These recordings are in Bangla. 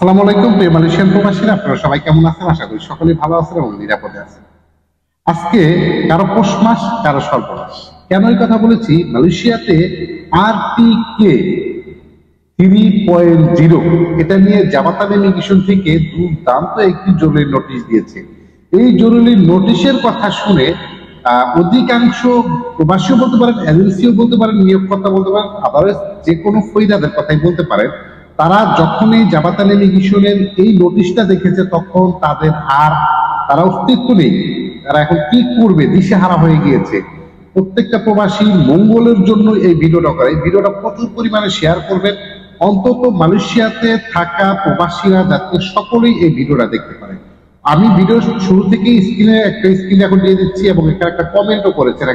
আসসালামু আলাইকুম প্রিয় মালয়েশিয়ান প্রবাসীরা, আপনারা সবাই কেমন আছেন? আশা করি সকলেই ভালো আছেন এবং নিরাপদে আছেন। আজকে কারো পৌষ মাস, কারো সর্বনাশ। কেন এই কথা বলেছি? মালয়েশিয়াতে RTK 3.0 এটা নিয়ে জামাতান ইমিগ্রেশন থেকে দুর্দান্ত একটি জরুরি নোটিশ দিয়েছে। এই জরুরি নোটিশের কথা শুনে অধিকাংশ প্রবাসীও বলতে পারেন, এজেন্সিও বলতে পারেন, নিয়োগকর্তা বলতে পারেন, আদারওয়াইজ যে কোনো ফৈদাদের কথাই বলতে পারেন, তারা যখনই জামাতান ইমিগ্রেশনের এই নোটিশটা দেখেছে তখন তারা অস্তিত্ব নেই। তারা এখন কি করবে দিশেহারা হয়ে গিয়েছে। প্রত্যেকটা প্রবাসী মঙ্গলের জন্য এই ভিডিওটা করে। এই ভিডিওটা প্রচুর পরিমাণে শেয়ার করবেন, অন্তত মালয়েশিয়াতে থাকা প্রবাসীরা যাতে সকলেই এই ভিডিওটা দেখতে পারে। আমি ভিডিও শুরু থেকেই স্ক্রিনে এখন দিয়ে দিচ্ছি এবং এখানে একটা কমেন্টও করেছেন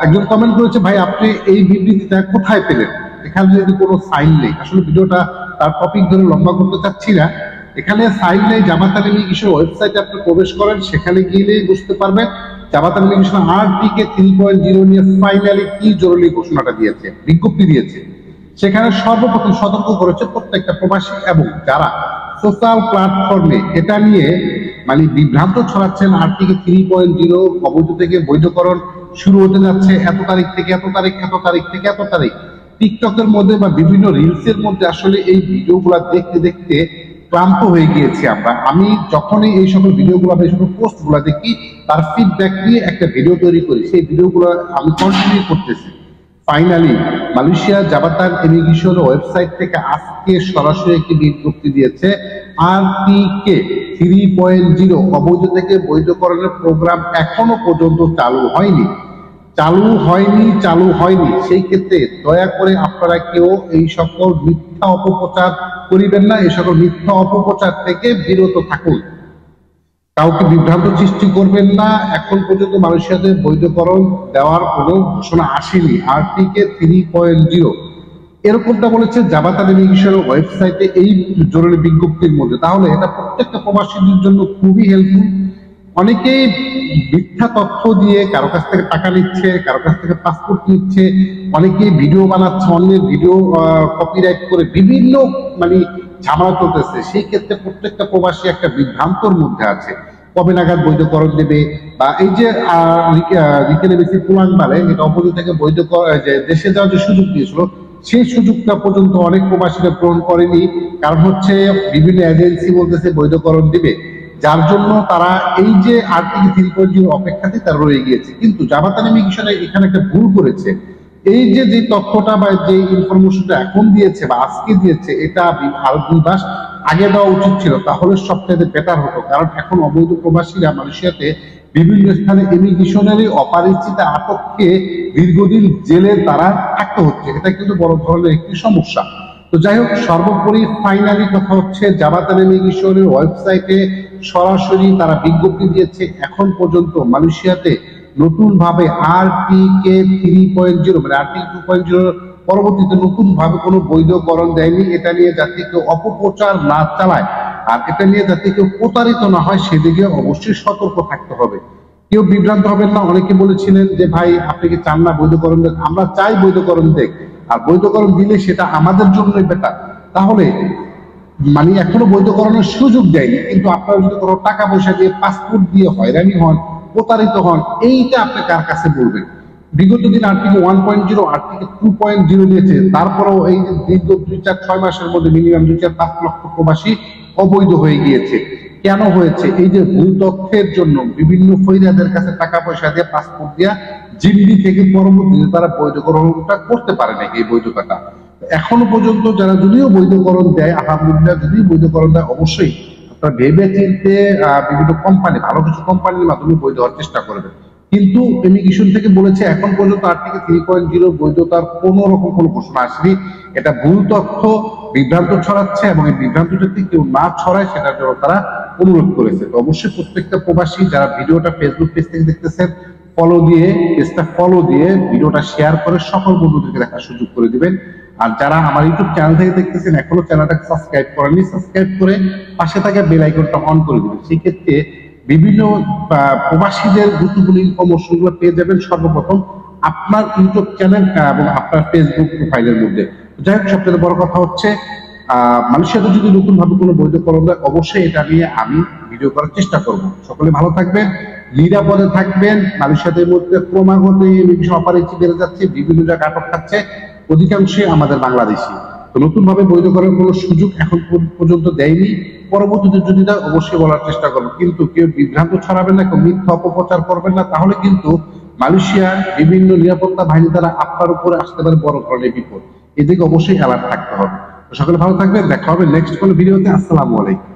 একজন কমেন্ট করেছে, ভাই আপনি এই বিবৃতিটা কোথায় পেলেন? এখানে যদি কোনো সাইন নেই। আসলে ভিডিওটা তার টপিক ধরে লম্বা করতে চাচ্ছি না। এখানে সাইন নেই। জামাতান ইমিগ্রেশন ওয়েবসাইটে আপনি প্রবেশ করেন, সেখানে গিয়ে বুঝতে পারবেন জামাতান ইমিগ্রেশন RTK 3.0 নিয়ে ফাইনালি কি জরুরি ঘোষণাটা দিয়েছে, বিজ্ঞপ্তি দিয়েছে। সেখানে সর্বপ্রথম সতর্ক করেছে প্রত্যেকটা প্রবাসী এবং যারা সোশ্যাল প্ল্যাটফর্মে এটা নিয়ে বিভ্রান্ত ছড়াচ্ছেন। RTK 3.0 অবৈধ থেকে বৈধকরণ শুরু হতে যাচ্ছে এত তারিখ থেকে এত তারিখ, এত তারিখ থেকে এত তারিখ। টিকটকের মধ্যে বা বিভিন্ন রিলসের মধ্যে আসলে এই ভিডিওগুলো দেখতে দেখতে ক্লান্ত হয়ে গিয়েছি আমরা। আমি যখনই এই সকল ভিডিওগুলো বা এই সকল পোস্টগুলো দেখি, তার ফিডব্যাক নিয়ে একটা ভিডিও তৈরি করি। সেই ভিডিওগুলো আমি কন্টিনিউ করতেছি। ফাইনালি মালয়েশিয়া জামাতান ইমিগ্রেশন ওয়েবসাইট থেকে আজকে সরাসরি একটি বিজ্ঞপ্তি দিয়েছে। RTK 3.0 অবৈধ থেকে বৈধকরণের প্রোগ্রাম এখনো পর্যন্ত চালু হয়নি। সেই ক্ষেত্রে দয়া করে আপনারা কেউ এই সকল মিথ্যা অপপ্রচার করিবেন না। এই সকল মিথ্যা অপপ্রচার থেকে বিরত থাকুন। কাউকে বিভ্রান্ত সৃষ্টি করবেন না। এখন পর্যন্ত মালয়েশিয়াতে বৈধকরণ দেওয়ার কোনো ঘোষণা আসেনি। RTK 3.0 এরকমটা বলেছে জামাতান ইমিগ্রেশনের ওয়েবসাইটে এই জরুরি বিজ্ঞপ্তির মধ্যে। তাহলে এটা প্রত্যেকটা প্রবাসীদের জন্য খুবই হেল্পফুল। অনেকেই মিথ্যা তথ্য দিয়ে কারো কাছ থেকে টাকা নিচ্ছে, কারো কাছ থেকে পাসপোর্ট নিচ্ছে, অনেকেই ভিডিও বানাচ্ছে, অন্যের ভিডিও কপিরাইট করে বিভিন্ন ঝামেলা চলতেছে। সেই ক্ষেত্রে প্রত্যেকটা প্রবাসী একটা বিভ্রান্তর মধ্যে আছে। কবে নাগাদ বৈধকরণ দেবে, বা এই যে রিকেনেবেসি পুরান বালে এটা অবৈধ থেকে বৈধ যে দেশে যাওয়ার যে সুযোগ দিয়েছিল, সেই সুযোগটা পর্যন্ত অনেক প্রবাসীরা গ্রহণ করেনি। কারণ হচ্ছে বিভিন্ন এজেন্সি বলতেছে বৈধকরণ দিবে, যার জন্য তারা এই যে RTK 3.0 অপেক্ষাতে তারা রয়ে গিয়েছে। কিন্তু জামাতান ইমিগ্রেশন এখানে একটা ভুল করেছে। এই যে তথ্যটা বা যে ইনফরমেশনটা এখন দিয়েছে বা আজকে দিয়েছে, এটা আরো 2 মাস আগে দেওয়া উচিত ছিল। তাহলে সবচেয়ে বেটার হতো। কারণ এখন অবৈধ প্রবাসীরা মালয়েশিয়াতে বিভিন্ন স্থানে ইমিগ্রেশনারি অপরিচিত আটককে দীর্ঘদিন জেলে তারা থাকতে হচ্ছে। এটা কিন্তু বড় ধরনের একটি সমস্যা। তো যাই হোক, সর্বোপরি ফাইনালি কথা হচ্ছে জামাতান ইমিগ্রেশনের ওয়েবসাইটে সরাসরি তারা বিজ্ঞপ্তি দিয়েছে। এখন পর্যন্ত মালয়েশিয়াতে নতুন ভাবে RTK 3.0 RTK 2.0 পরবর্তীতে নতুন ভাবে কোনো বৈধকরণ দেয়নি। এটা নিয়ে যাতে কেউ অপপ্রচার না চালায় আর এটা নিয়ে যাতে কেউ প্রতারিত না হয়, সেদিকে অবশ্যই সতর্ক থাকতে হবে। কেউ বিভ্রান্ত হবেন না। অনেকে বলেছিলেন যে ভাই আপনি কি চান না বৈধকরণ দেখ? আমরা চাই বৈধকরণ দেখ, আর বৈধকরণ দিলে সেটা আমাদের জন্যই বেটার। তাহলে এখনো বৈধকরণের সুযোগ দেয়নি, কিন্তু আপনারা যদি কোনো টাকা পয়সা দিয়ে পাসপোর্ট দিয়ে হয়রানি হন, প্রতারিত হন, এইটা আপনি কার কাছে বলবেন? বিগত দিন RTK 1.0 RTK 2.0 দিয়েছে, তারপরেও এই দীর্ঘ 2-4-6 মাসের মধ্যে মিনিমাম 2-4-5 লক্ষ প্রবাসী অবৈধ হয়ে গিয়েছে। কেন হয়েছে? এই যে ভুল তথ্যের জন্য বিভিন্ন ফৈরাদের কাছে টাকা পয়সা দিয়ে পাসপোর্ট দিয়া জিম্মি থেকে পরবর্তীতে তারা বৈধকরণটা করতে পারে না। এই বৈধতাটা এখনো পর্যন্ত যারা যদিও বৈধকরণ দেয়, আলহামদুলিল্লাহ, যদি বৈধকরণ দেয় অবশ্যই আপনারা ভেবে চিনতে বিভিন্ন কোম্পানি, ভালো কিছু কোম্পানির মাধ্যমে বৈধ হওয়ার চেষ্টা করবেন। কিন্তু ইমিগ্রেশন থেকে বলেছে এখন পর্যন্ত RTK 3.0 বৈধতার কোনো রকম কোনো ঘোষণা আসেনি। এটা ভুল তথ্য, বিভ্রান্ত ছড়াচ্ছে এবং এই বিভ্রান্ত যদি কেউ না ছড়ায় সেটার জন্য তারা অনুরোধ করেছে। তো অবশ্যই প্রত্যেকটা প্রবাসী যারা ভিডিওটা ফেসবুক পেজ থেকে দেখতেছেন, পেজটা ফলো দিয়ে ভিডিওটা শেয়ার করে সকল বন্ধুদেরকে দেখার সুযোগ করে দিবেন। আর যারা আমার ইউটিউব চ্যানেল থেকে দেখতেছেন এখনো চ্যানেলটাকে সাবস্ক্রাইব করেননি, সাবস্ক্রাইব করে পাশে থাকা বেল আইকনটা অন করে দিবেন। সেই ক্ষেত্রে বিভিন্ন প্রবাসীদের গুরুত্বপূর্ণ ইনফরমেশনগুলো পেয়ে যাবেন সর্বপ্রথম আপনার ইউটিউব চ্যানেল এবং আপনার ফেসবুক প্রোফাইলের মধ্যে। যাই হোক, সবচেয়ে বড় কথা হচ্ছে মালয়েশিয়াতে যদি নতুন ভাবে কোনো বৈধ করণ দেয় অবশ্যই এটা নিয়ে আমি ভিডিও করার চেষ্টা করব। সকলে ভালো থাকবেন, নিরাপদে থাকবেন। মালয়েশিয়াদের মধ্যে ক্রমাগত অপারেশন বেড়ে যাচ্ছে, বিভিন্ন জায়গায় আটক খাচ্ছে, অধিকাংশই আমাদের বাংলাদেশি। তো নতুন ভাবে বৈধ করার কোনো সুযোগ এখন পর্যন্ত দেয়নি, পরবর্তীতে যদি দেয় অবশ্যই বলার চেষ্টা করবো। কিন্তু কেউ বিভ্রান্ত ছড়াবেন না, কেউ মিথ্যা অপপ্রচার করবেন না, তাহলে কিন্তু মালয়েশিয়ার বিভিন্ন নিরাপত্তা বাহিনী দ্বারা আপনার উপরে আসতে পারে বড় ধরনের বিপদ। এদিকে অবশ্যই অ্যালার্ট থাকতে হবে। সকলে ভালো থাকবেন, দেখা হবে নেক্সট কোনো ভিডিওতে। আসসালামু আলাইকুম।